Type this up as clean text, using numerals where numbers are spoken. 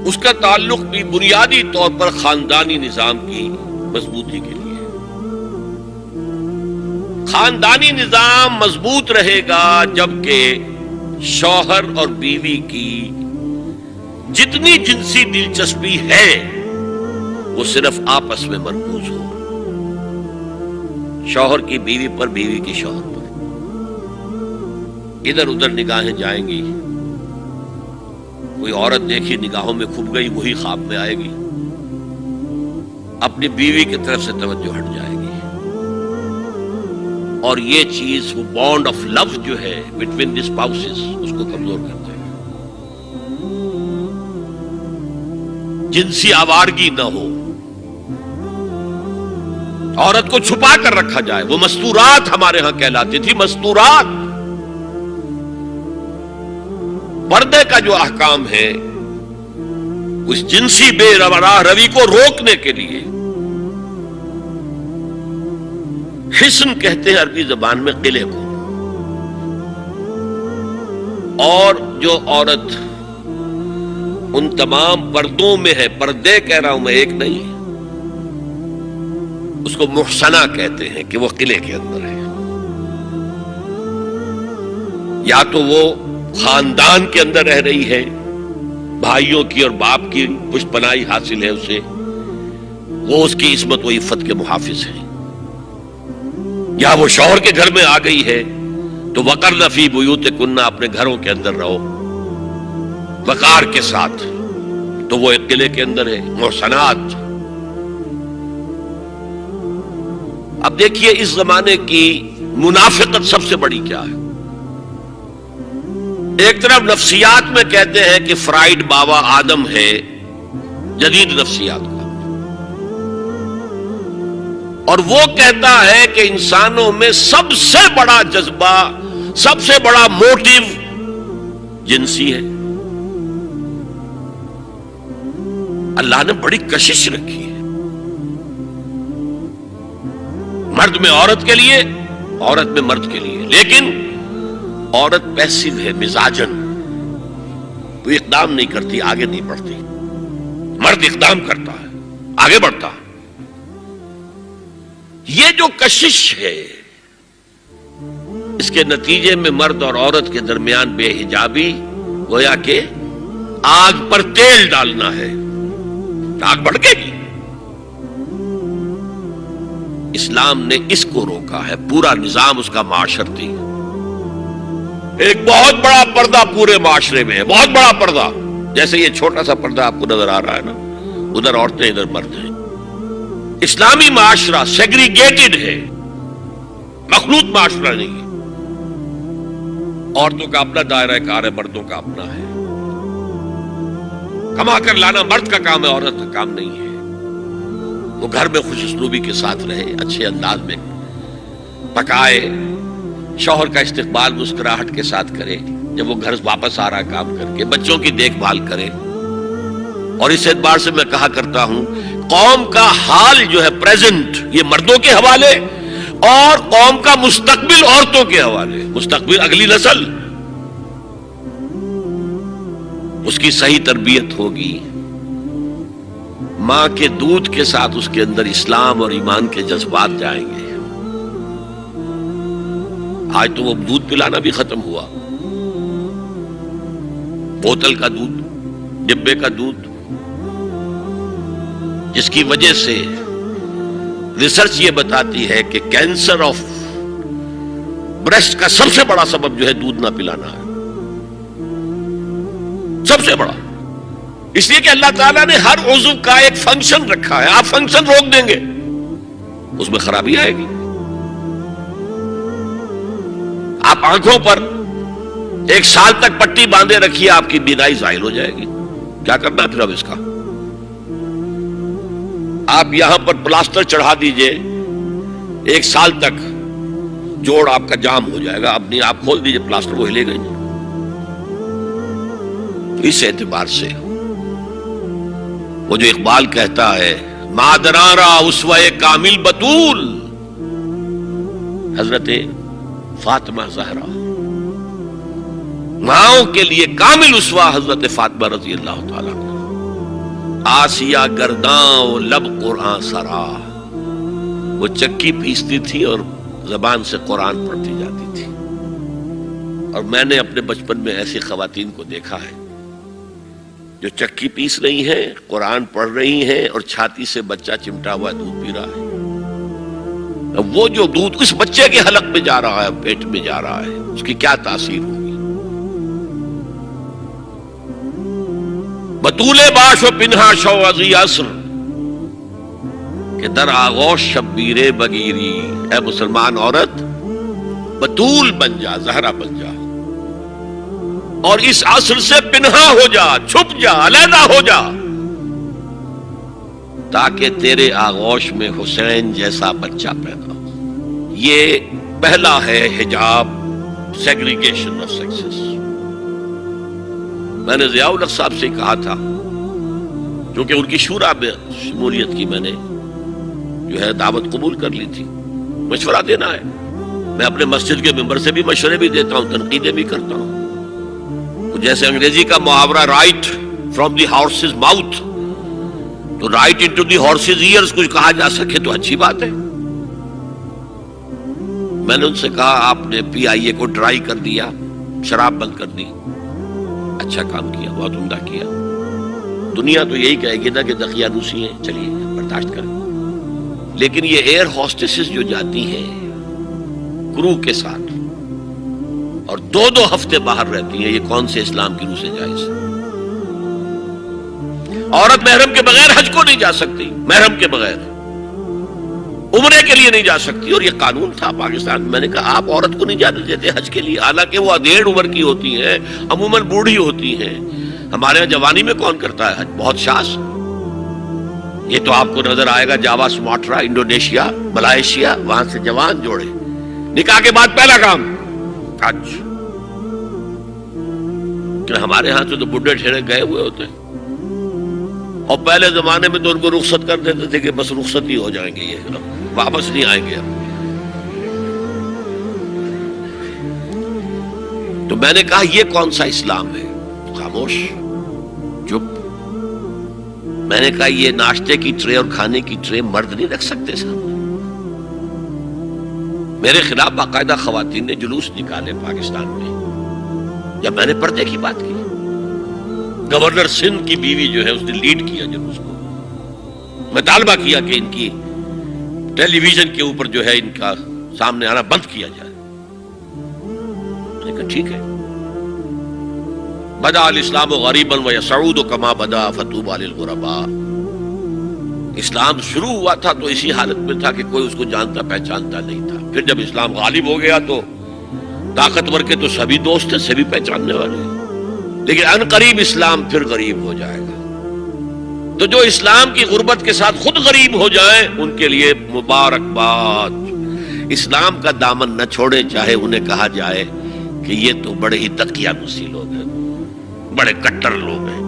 اس کا تعلق بھی بنیادی طور پر خاندانی نظام کی مضبوطی کے لیے. خاندانی نظام مضبوط رہے گا جبکہ شوہر اور بیوی کی جتنی جنسی دلچسپی ہے وہ صرف آپس میں مرکوز ہو. شوہر کی بیوی پر، بیوی کی شوہر پر. ادھر ادھر نگاہیں جائیں گی. کوئی عورت دیکھی نگاہوں میں کھپ گئی، وہی خواب میں آئے گی. اپنی بیوی کی طرف سے توجہ ہٹ جائے گی. اور یہ چیز وہ بانڈ آف لو جو ہے بٹوین دی اسپاؤسز اس کو کمزور کر دے گا. جنسی آوارگی نہ ہو، عورت کو چھپا کر رکھا جائے. وہ مستورات ہمارے ہاں کہلاتی تھی، مستورات. پردے کا جو احکام ہے اس جنسی بے راہ روی کو روکنے کے لیے حسن کہتے ہیں عربی زبان میں قلعے کو. اور جو عورت ان تمام پردوں میں ہے، پردے کہہ رہا ہوں میں، ایک نہیں، اس کو محسنہ کہتے ہیں کہ وہ قلعے کے اندر ہے. یا تو وہ خاندان کے اندر رہ رہی ہے، بھائیوں کی اور باپ کی پشت پناہی حاصل ہے اسے، وہ اس کی عصمت و عفت کے محافظ ہیں. یا وہ شوہر کے گھر میں آ گئی ہے تو وقرن فی بیوتکن، اپنے گھروں کے اندر رہو وقار کے ساتھ، تو وہ ایک قلعے کے اندر ہے. محسنات. اب دیکھیے اس زمانے کی منافقت سب سے بڑی کیا ہے. ایک طرف نفسیات میں کہتے ہیں کہ فرائیڈ بابا آدم ہے جدید نفسیات کا، اور وہ کہتا ہے کہ انسانوں میں سب سے بڑا جذبہ، سب سے بڑا موٹیو جنسی ہے. اللہ نے بڑی کشش رکھی ہے، مرد میں عورت کے لیے، عورت میں مرد کے لیے. لیکن عورت پیسیو ہے مزاجن، وہ اقدام نہیں کرتی، آگے نہیں بڑھتی. مرد اقدام کرتا ہے، آگے بڑھتا ہے. یہ جو کشش ہے اس کے نتیجے میں مرد اور عورت کے درمیان بے حجابی گویا کہ آگ پر تیل ڈالنا ہے. آگ بھڑکے گی. اسلام نے اس کو روکا ہے. پورا نظام اس کا معاشرتی، ایک بہت بڑا پردہ پورے معاشرے میں ہے، بہت بڑا پردہ. جیسے یہ چھوٹا سا پردہ آپ کو نظر آ رہا ہے نا، ادھر عورتیں ادھر مرد ہیں. اسلامی معاشرہ سیگریگیٹڈ ہے، مخلوط معاشرہ نہیں ہے. عورتوں کا اپنا دائرہ کار ہے، مردوں کا اپنا ہے. کما کر لانا مرد کا کام ہے، عورت کا کام نہیں ہے. وہ گھر میں خوش اسلوبی کے ساتھ رہے، اچھے انداز میں پکائے، شوہر کا استقبال مسکراہٹ کے ساتھ کرے جب وہ گھر واپس آ رہا کام کر کے، بچوں کی دیکھ بھال کرے. اور اس اعتبار سے میں کہا کرتا ہوں قوم کا حال جو ہے پریزنٹ، یہ مردوں کے حوالے، اور قوم کا مستقبل عورتوں کے حوالے. مستقبل اگلی نسل، اس کی صحیح تربیت ہوگی. ماں کے دودھ کے ساتھ اس کے اندر اسلام اور ایمان کے جذبات جائیں گے. آج تو وہ دودھ پلانا بھی ختم ہوا. بوتل کا دودھ، ڈبے کا دودھ، جس کی وجہ سے ریسرچ یہ بتاتی ہے کہ کینسر آف بریسٹ کا سب سے بڑا سبب جو ہے دودھ نہ پلانا ہے. سب سے بڑا. اس لیے کہ اللہ تعالیٰ نے ہر عضو کا ایک فنکشن رکھا ہے. آپ فنکشن روک دیں گے اس میں خرابی آئے گی. آپ آنکھوں پر 1 سال تک پٹی باندھے رکھیے، آپ کی بینائی زائل ہو جائے گی. کیا کرنا پھر اب اس کا؟ آپ یہاں پر پلاسٹر چڑھا دیجئے، 1 سال تک جوڑ آپ کا جام ہو جائے گا. اپنی آپ کھول دیجئے پلاسٹر، وہ ہلے گا نہیں. اس اعتبار سے وہ جو اقبال کہتا ہے مادران را اسوہ کامل بطول، حضرت فاطمہ زہرا، ماؤں کے لیے کامل اسوہ حضرت فاطمہ رضی اللہ تعالیٰ عنہ. آسیہ گرداں و لب قرآن سرا، وہ چکی پیستی تھی اور زبان سے قرآن پڑھتی جاتی تھی. اور میں نے اپنے بچپن میں ایسی خواتین کو دیکھا ہے جو چکی پیس رہی ہیں، قرآن پڑھ رہی ہیں اور چھاتی سے بچہ چمٹا ہوا دودھ پی رہا ہے. وہ جو دودھ اس بچے کے حلق میں جا رہا ہے، پیٹ میں جا رہا ہے، اس کی کیا تاثیر ہوگی. بطول باش و پنہا شو ازی عصر کہ در آغوش شبیر بگیری. اے مسلمان عورت، بطول بن جا، زہرا بن جا، اور اس عصر سے پنہا ہو جا، چھپ جا، علیحدہ ہو جا، تاکہ تیرے آغوش میں حسین جیسا بچہ پیدا ہو. یہ پہلا ہے حجاب، سیگریگیشن آف سیکسز. میں نے ضیاء الحق صاحب سے کہا تھا، کیونکہ ان کی شورا میں شمولیت کی میں نے جو ہے دعوت قبول کر لی تھی. مشورہ دینا ہے، میں اپنے مسجد کے ممبر سے بھی مشورے بھی دیتا ہوں، تنقیدیں بھی کرتا ہوں. جیسے انگریزی کا محاورہ right from the horse's mouth, تو right into the horse's ears کچھ کہا جا سکے تو اچھی بات ہے. میں نے ان سے کہا آپ نے پی آئی اے کو ٹرائی کر دیا، شراب بند کر دی، اچھا کام کیا، بہت عمدہ کیا. دنیا تو یہی کہے گی نا کہ دقیانوسی ہیں، چلیے برداشت کریں. لیکن یہ ایئر ہوسٹسز جو جاتی ہیں کرو کے ساتھ اور 2 ہفتے باہر رہتی ہیں، یہ کون سے اسلام کی روح سے جائز ہے؟ عورت محرم کے بغیر حج کو نہیں جا سکتی، محرم کے بغیر عمرے کے لیے نہیں جا سکتی، اور یہ قانون تھا پاکستان میں. میں نے کہا آپ عورت کو نہیں جانے دیتے حج کے لیے، حالانکہ وہ ادھیڑ عمر کی ہوتی ہیں، عموماً بوڑھی ہوتی ہیں. ہمارے یہاں جوانی میں کون کرتا ہے حج؟ بہت شاس. یہ تو آپ کو نظر آئے گا جاوا، سماٹرا، انڈونیشیا، ملائیشیا، وہاں سے جوان جوڑے نکاح کے بعد پہلا کام حج. کہ ہمارے ہاں سے تو بڈھے ٹھیرے گئے ہوئے ہوتے ہیں، اور پہلے زمانے میں تو ان کو رخصت کر دیتے تھے کہ بس رخصت ہی ہو جائیں گے، یہ واپس نہیں آئیں گے. تو میں نے کہا یہ کون سا اسلام ہے؟ خاموش، چپ. میں نے کہا یہ ناشتے کی ٹرے اور کھانے کی ٹرے مرد نہیں رکھ سکتے سامنے. میرے خلاف باقاعدہ خواتین نے جلوس نکالے پاکستان میں جب میں نے پردے کی بات کی. گورنر سندھ کی بیوی جو ہے اس نے لیڈ کیا جلوس کو. میں طالبہ کیا کہ ان کی ٹیلی ویژن کے اوپر جو ہے ان کا سامنے آنا بند کیا جائے. میں نے کہا ٹھیک ہے. بدا الاسلام غریبا ویسعود کما بدا فطوبی للغرباء. اسلام شروع ہوا تھا تو اسی حالت میں تھا کہ کوئی اس کو جانتا پہچانتا نہیں تھا. پھر جب اسلام غالب ہو گیا تو طاقتور کے تو سبھی دوست ہیں، سبھی پہچاننے والے ہیں. لیکن ان قریب اسلام پھر غریب ہو جائے گا. تو جو اسلام کی غربت کے ساتھ خود غریب ہو جائیں ان کے لیے مبارکباد. اسلام کا دامن نہ چھوڑے، چاہے انہیں کہا جائے کہ یہ تو بڑے ہی تقیانوسی لوگ ہیں، بڑے کٹر لوگ ہیں.